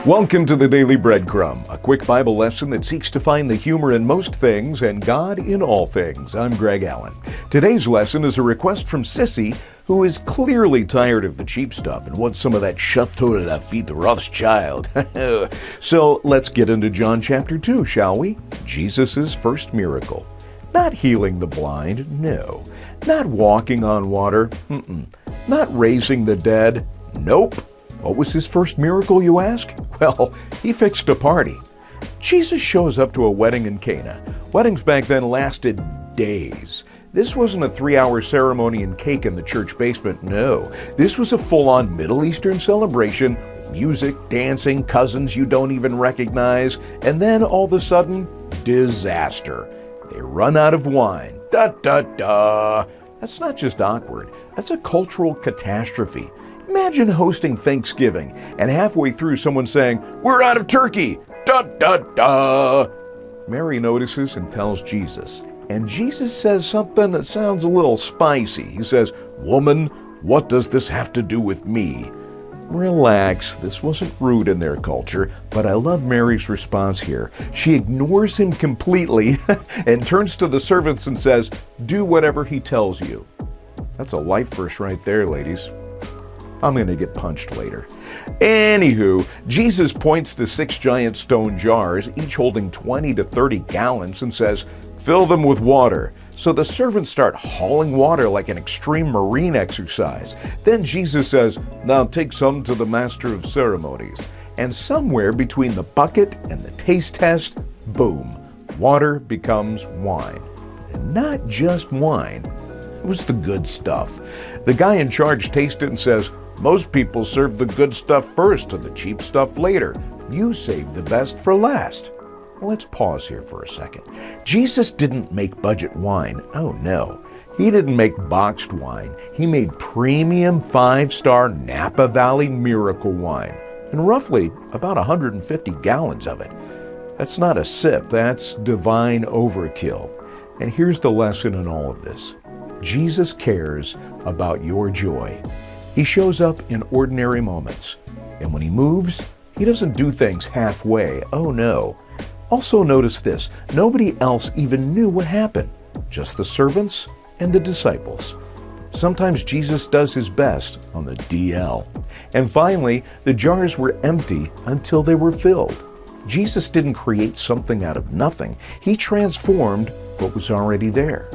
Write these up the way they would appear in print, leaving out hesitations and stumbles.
Welcome to the Daily Bread Crumb, a quick Bible lesson that seeks to find the humor in most things and God in all things. I'm Greg Allen. Today's lesson is a request from Sissy, who is clearly tired of the cheap stuff and wants some of that Chateau Lafite Rothschild. So let's get into John chapter 2, shall we? Jesus' first miracle. Not healing the blind, no. Not walking on water, Not raising the dead, nope. What was his first miracle, you ask? Well, he fixed a party. Jesus shows up to a wedding in Cana. Weddings back then lasted days. This wasn't a 3-hour ceremony and cake in the church basement, no. This was a full-on Middle Eastern celebration, music, dancing, cousins you don't even recognize, and then all of a sudden, disaster. They run out of wine. Da-da-da. That's not just awkward, that's a cultural catastrophe. Imagine hosting Thanksgiving and halfway through someone saying, "We're out of turkey!" Da-da-da! Mary notices and tells Jesus. And Jesus says something that sounds a little spicy. He says, "Woman, what does this have to do with me?" Relax, this wasn't rude in their culture, but I love Mary's response here. She ignores him completely and turns to the servants and says, "Do whatever he tells you." That's a life verse right there, ladies. I'm going to get punched later. Anywho, Jesus points to 6 giant stone jars, each holding 20 to 30 gallons, and says, "Fill them with water." So the servants start hauling water like an extreme marine exercise. Then Jesus says, "Now take some to the master of ceremonies." And somewhere between the bucket and the taste test, boom, water becomes wine. And not just wine. It was the good stuff. The guy in charge tastes it and says, "Most people serve the good stuff first and the cheap stuff later. You save the best for last." Well, let's pause here for a second. Jesus didn't make budget wine. Oh no. He didn't make boxed wine. He made premium 5-star Napa Valley Miracle wine. And roughly about 150 gallons of it. That's not a sip, that's divine overkill. And here's the lesson in all of this. Jesus cares about your joy. He shows up in ordinary moments. And when he moves, he doesn't do things halfway. Oh no. Also notice this. Nobody else even knew what happened. Just the servants and the disciples. Sometimes Jesus does his best on the DL. And finally, the jars were empty until they were filled. Jesus didn't create something out of nothing. He transformed what was already there.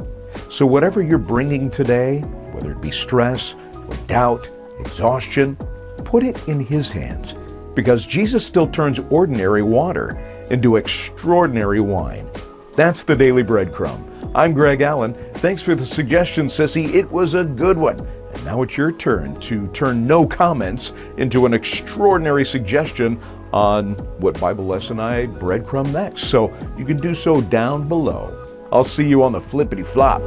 So whatever you're bringing today, whether it be stress or doubt, exhaustion, put it in his hands. Because Jesus still turns ordinary water into extraordinary wine. That's the Daily Breadcrumb. I'm Greg Allen. Thanks for the suggestion, Sissy. It was a good one. And now it's your turn to turn no comments into an extraordinary suggestion on what Bible lesson I breadcrumb next. So you can do so down below. I'll see you on the flippity flop.